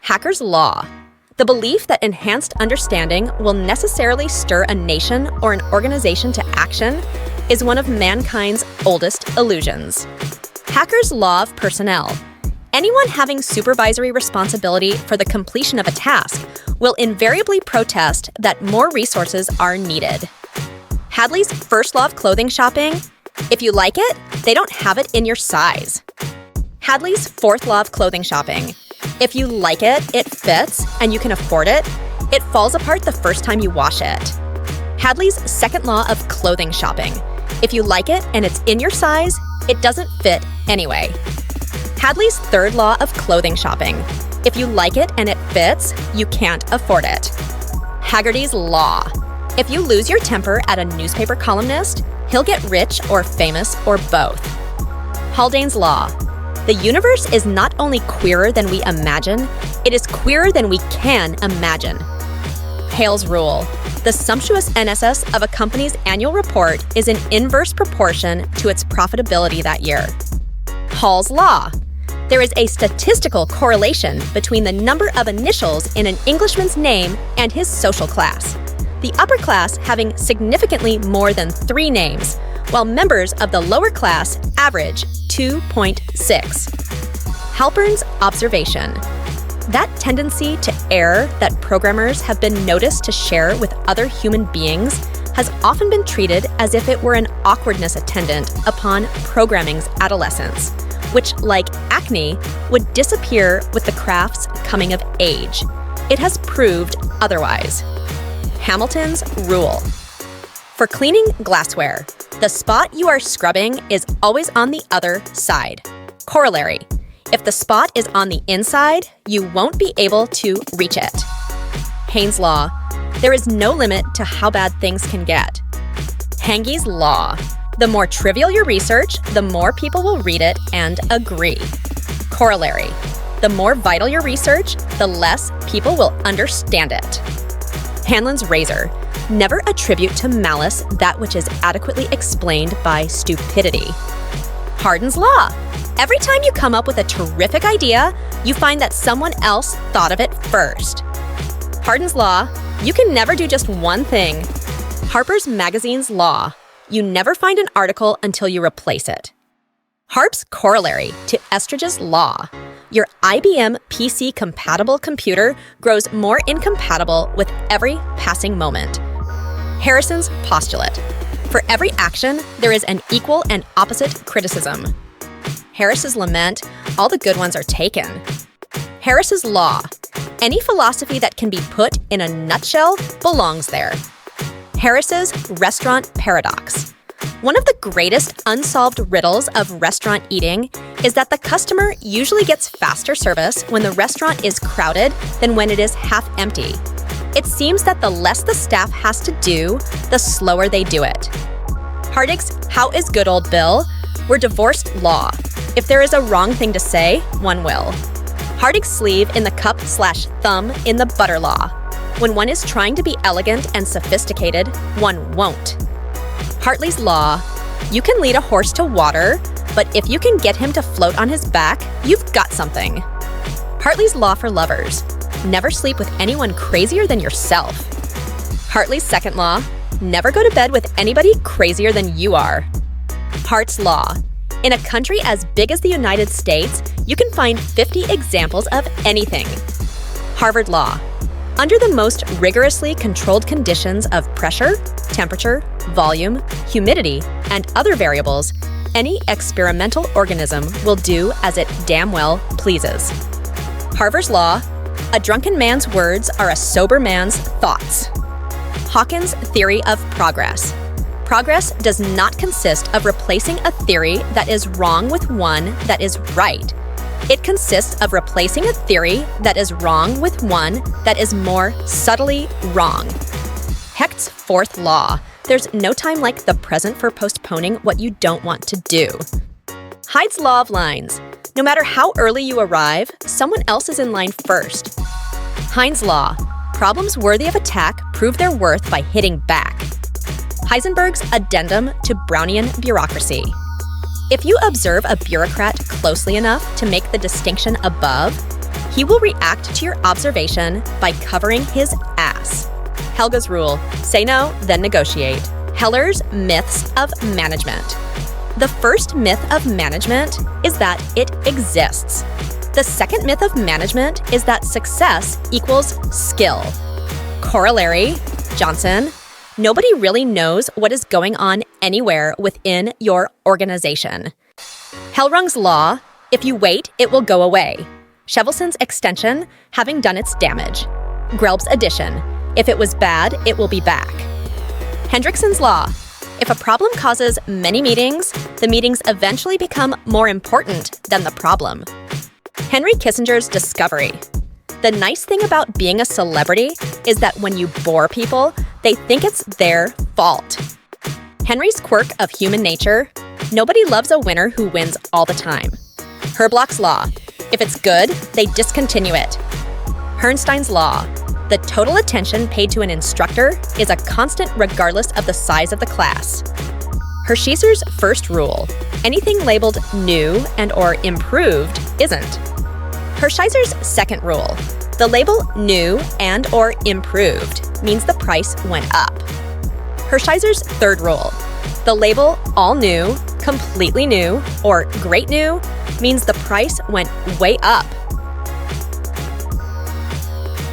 Hacker's Law. The belief that enhanced understanding will necessarily stir a nation or an organization to action is one of mankind's oldest illusions. Hacker's Law of Personnel. Anyone having supervisory responsibility for the completion of a task will invariably protest that more resources are needed. Hadley's first law of clothing shopping. If you like it, they don't have it in your size. Hadley's fourth law of clothing shopping. If you like it, it fits, and you can afford it, it falls apart the first time you wash it. Hadley's second law of clothing shopping. If you like it and it's in your size, it doesn't fit anyway. Hadley's third law of clothing shopping. If you like it and it fits, you can't afford it. Haggerty's Law. If you lose your temper at a newspaper columnist, he'll get rich or famous or both. Haldane's Law. The universe is not only queerer than we imagine, it is queerer than we can imagine. Hale's Rule. The sumptuous NSS of a company's annual report is in inverse proportion to its profitability that year. Hall's Law. There is a statistical correlation between the number of initials in an Englishman's name and his social class, the upper class having significantly more than 3 names, while members of the lower class average 2.6. Halpern's observation. That tendency to err that programmers have been noticed to share with other human beings has often been treated as if it were an awkwardness attendant upon programming's adolescence, which, like acne, would disappear with the craft's coming of age. It has proved otherwise. Hamilton's Rule. For cleaning glassware, the spot you are scrubbing is always on the other side. Corollary. If the spot is on the inside, you won't be able to reach it. Haynes' Law. There is no limit to how bad things can get. Hange's Law. The more trivial your research, the more people will read it and agree. Corollary. The more vital your research, the less people will understand it. Hanlon's Razor. Never attribute to malice that which is adequately explained by stupidity. Hardin's Law. Every time you come up with a terrific idea, you find that someone else thought of it first. Hardin's Law. You can never do just one thing. Harper's Magazine's Law. You never find an article until you replace it. Harp's Corollary to Estridge's Law. Your IBM PC-compatible computer grows more incompatible with every passing moment. Harrison's Postulate. For every action, there is an equal and opposite criticism. Harris's Lament. All the good ones are taken. Harris's Law. Any philosophy that can be put in a nutshell belongs there. Harris's Restaurant Paradox. One of the greatest unsolved riddles of restaurant eating is that the customer usually gets faster service when the restaurant is crowded than when it is half empty. It seems that the less the staff has to do, the slower they do it. Hardig's How is Good Old Bill? We're divorced law. If there is a wrong thing to say, one will. Hardig's sleeve in the cup/thumb in the butter law. When one is trying to be elegant and sophisticated, one won't. Hartley's Law. You can lead a horse to water, but if you can get him to float on his back, you've got something. Hartley's Law for lovers. Never sleep with anyone crazier than yourself. Hartley's second law. Never go to bed with anybody crazier than you are. Hart's Law. In a country as big as the United States, you can find 50 examples of anything. Harvard Law. Under the most rigorously controlled conditions of pressure, temperature, volume, humidity, and other variables, any experimental organism will do as it damn well pleases. Harvard's Law. A drunken man's words are a sober man's thoughts. Hawkins' Theory of Progress. Progress does not consist of replacing a theory that is wrong with one that is right. It consists of replacing a theory that is wrong with one that is more subtly wrong. Hecht's fourth law. There's no time like the present for postponing what you don't want to do. Hyde's Law of Lines. No matter how early you arrive, someone else is in line first. Heinz Law. Problems worthy of attack prove their worth by hitting back. Heisenberg's addendum to Brownian bureaucracy. If you observe a bureaucrat closely enough to make the distinction above, he will react to your observation by covering his ass. Helga's rule: say no, then negotiate. Heller's myths of management. The first myth of management is that it exists. The second myth of management is that success equals skill. Corollary: Johnson, nobody really knows what is going on anywhere within your organization. Hellrung's law: if you wait, it will go away. Shevelson's extension: having done its damage. Grelb's addition: if it was bad, it will be back. Hendrickson's law: if a problem causes many meetings, the meetings eventually become more important than the problem. Henry Kissinger's discovery: the nice thing about being a celebrity is that when you bore people, they think it's their fault. Henry's quirk of human nature: nobody loves a winner who wins all the time. Herblock's law: if it's good, they discontinue it. Herrnstein's law: the total attention paid to an instructor is a constant regardless of the size of the class. Hershiser's first rule: anything labeled new and/or improved isn't. Hershiser's second rule: the label new and/or improved means the price went up. Hershiser's third rule: the label all new, completely new, or great new means the price went way up.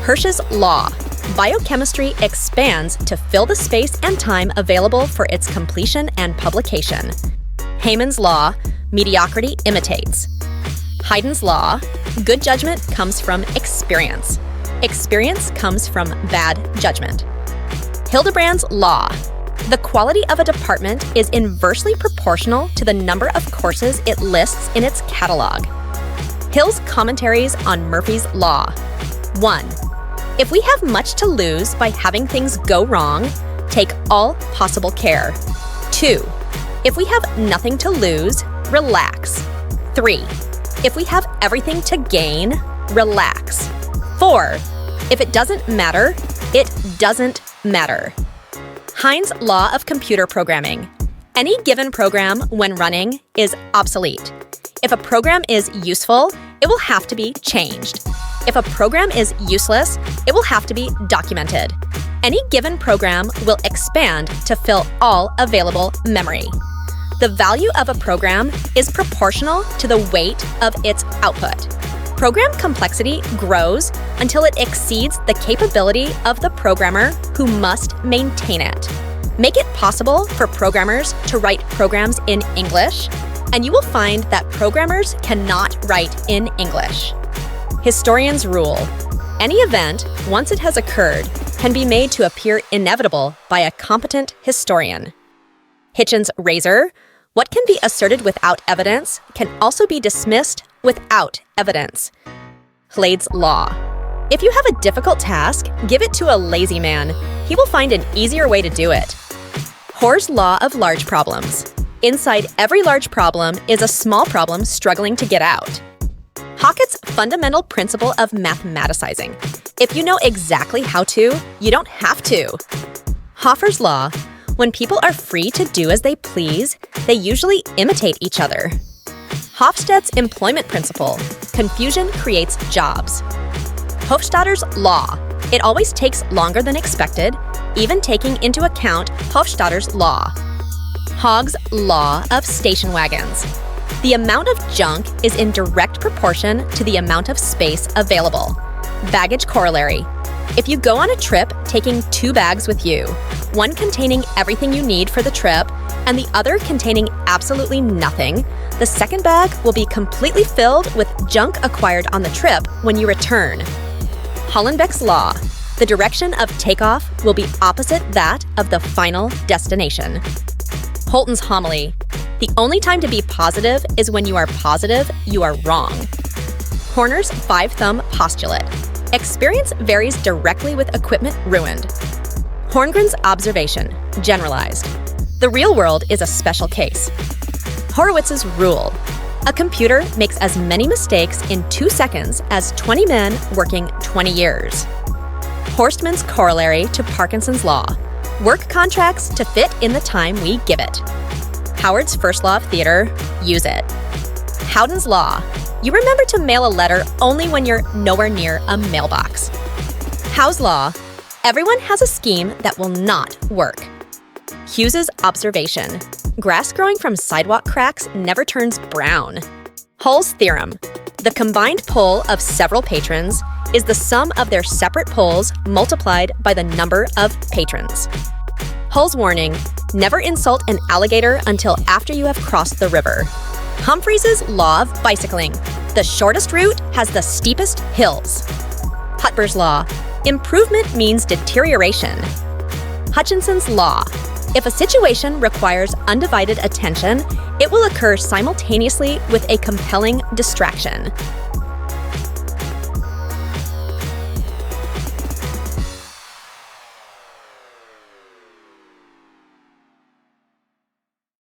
Hirsch's law: biochemistry expands to fill the space and time available for its completion and publication. Heyman's law: mediocrity imitates. Haydn's law: good judgment comes from experience. Experience comes from bad judgment. Hildebrand's law: the quality of a department is inversely proportional to the number of courses it lists in its catalog. Hill's commentaries on Murphy's law: 1. If we have much to lose by having things go wrong, take all possible care. 2. If we have nothing to lose, relax. 3. If we have everything to gain, relax. 4. If it doesn't matter, it doesn't matter. Hein's law of computer programming: any given program, when running, is obsolete. If a program is useful, it will have to be changed. If a program is useless, it will have to be documented. Any given program will expand to fill all available memory. The value of a program is proportional to the weight of its output. Program complexity grows until it exceeds the capability of the programmer who must maintain it. Make it possible for programmers to write programs in English, and you will find that programmers cannot write in English. Historian's rule: any event, once it has occurred, can be made to appear inevitable by a competent historian. Hitchin's razor: what can be asserted without evidence can also be dismissed without evidence. Hlade's law: if you have a difficult task, give it to a lazy man. He will find an easier way to do it. Hoare's law of large problems: inside every large problem is a small problem struggling to get out. Hockett's fundamental principle of mathematicizing: if you know exactly how to, you don't have to. Hoffer's law: when people are free to do as they please, they usually imitate each other. Hofstadt's employment principle: confusion creates jobs. Hofstadter's law: it always takes longer than expected, even taking into account Hofstadter's law. Hogg's law of station wagons: the amount of junk is in direct proportion to the amount of space available. Baggage corollary: if you go on a trip taking 2 bags with you, one containing everything you need for the trip and the other containing absolutely nothing, the second bag will be completely filled with junk acquired on the trip when you return. Hollenbeck's law: the direction of takeoff will be opposite that of the final destination. Holton's homily: the only time to be positive is when you are positive you are wrong. Horner's 5-thumb postulate: experience varies directly with equipment ruined. Horngren's observation, generalized: the real world is a special case. Horowitz's rule: a computer makes as many mistakes in 2 seconds as 20 men working 20 years. Horstman's corollary to Parkinson's law: work contracts to fit in the time we give it. Howard's first law of theater, use it. Howden's law, you remember to mail a letter only when you're nowhere near a mailbox. Howe's law, everyone has a scheme that will not work. Hughes's observation, grass growing from sidewalk cracks never turns brown. Hull's theorem, the combined pull of several patrons is the sum of their separate pulls multiplied by the number of patrons. Hull's warning, never insult an alligator until after you have crossed the river. Humphreys's law of bicycling, the shortest route has the steepest hills. Hutber's law, improvement means deterioration. Hutchinson's law, if a situation requires undivided attention, it will occur simultaneously with a compelling distraction.